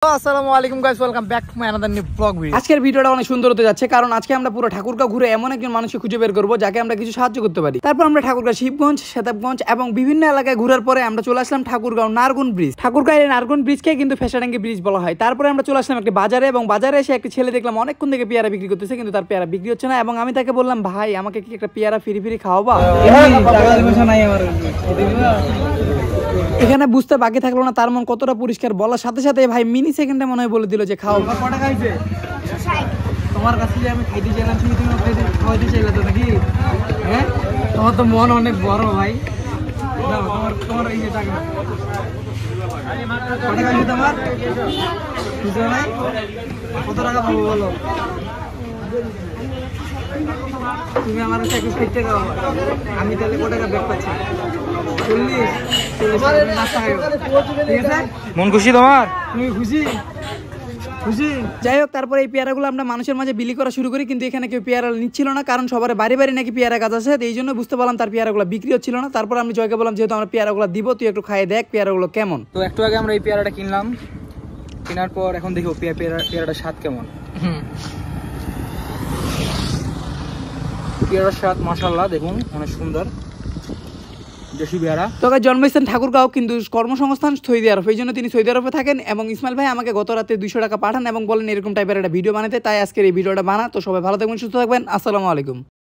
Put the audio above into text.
আসসালামু আলাইকুম guys, welcome back to my another new blog video. আজকের ভিডিওটা অনেক সুন্দর হতে যাচ্ছে, কারণ আজকে আমরা পুরো ঠাকুরগাঁও ঘুরে এমন একজন মানুষকে খুঁজে বের করবো যাকে আমরা কিছু সাহায্য করতে পারি। তারপর আমরা ঠাকুরগাঁও শিবগঞ্জ, সেতাবগঞ্জ এবং বিভিন্ন এলাকায় ঘোরার পরে আমরা চলে আসলাম ঠাকুরগাঁও নারগুন ব্রিজ। ঠাকুরগাঁও নারগুন ব্রিজকে কিন্তু ফেসাডাঙ্গি ব্রিজ বলা হয়। তারপরে আমরা চলে আসলাম একটি বাজারে, এবং বাজারে এসে একটি ছেলে দেখলাম অনেকক্ষণ থেকে পেয়ারা বিক্রি করতেছে, কিন্তু তার পেয়ারা বিক্রি হচ্ছে না। এবং আমি তাকে বললাম, ভাই আমাকে কি একটা পেয়ারা ফিরি ফিরি খাওয়াবা? এখানে বুঝতে বাকি থাকলো না তার মন কতটা পরিষ্কার। বলার সাথে সাথে ভাই মিনি সেকেন্ডে মনে হয় বলে দিল যে খাও। তোমার কাছে যে আমি খাইতে চাইলাম, তুমি খাওয়াইতে চাইলে তো নাকি? হ্যাঁ, তোমার তো মন অনেক বড় ভাই। তোমার এই যে টাকা কটা খাইছে তোমার? বুঝলো নাই? কত টাকা পাবো বলো? তুমি আমার কাছে 21 টাকা পাবো, আমি তাহলে কত টাকা ব্যাক পাচ্ছি? 40। মন খুশি তোমার? তুমি খুশি? যাই হোক, তারপরে এই পেয়ারাগুলো আমরা মানুষের মাঝে বিলি করা শুরু করি, কিন্তু এখানে কেউ পেয়ারা নিচ্ছিল না, কারণ সবার বাড়ি বাড়ি নাকি পেয়ারা গাছ আছে। এই জন্য বুঝতে পারলাম তার পেয়ারাগুলো বিক্রি হচ্ছিল না। তারপর আমি জয়কে বললাম, যেহেতু আমরা পেয়ারাগুলো দিব, তুই একটু খাই দেখ পেয়ারাগুলো কেমন। তো একটু আগে আমরা এই পেয়ারাটা কিনলাম, কেনার পর এখন দেখো পেয়ারাটার স্বাদ কেমন। পেয়ারার স্বাদ মাশাআল্লাহ, দেখুন অনেক সুন্দর। তোকে জন্মস্থান ঠাকুরগাঁও, কিন্তু কর্মসংস্থান সৌদি আরব, এই জন্য তিনি সৌদি আরবে থাকেন। এবং ইসমাইল ভাই আমাকে গত রাতে 200 টাকা পাঠান এবং বলেন এরকম টাইপের একটা ভিডিও বানাতে, তাই আজকের এই ভিডিওটা বানা। তো সবাই ভালো থাকবেন, সুস্থ থাকবেন, আসসালামু আলাইকুম।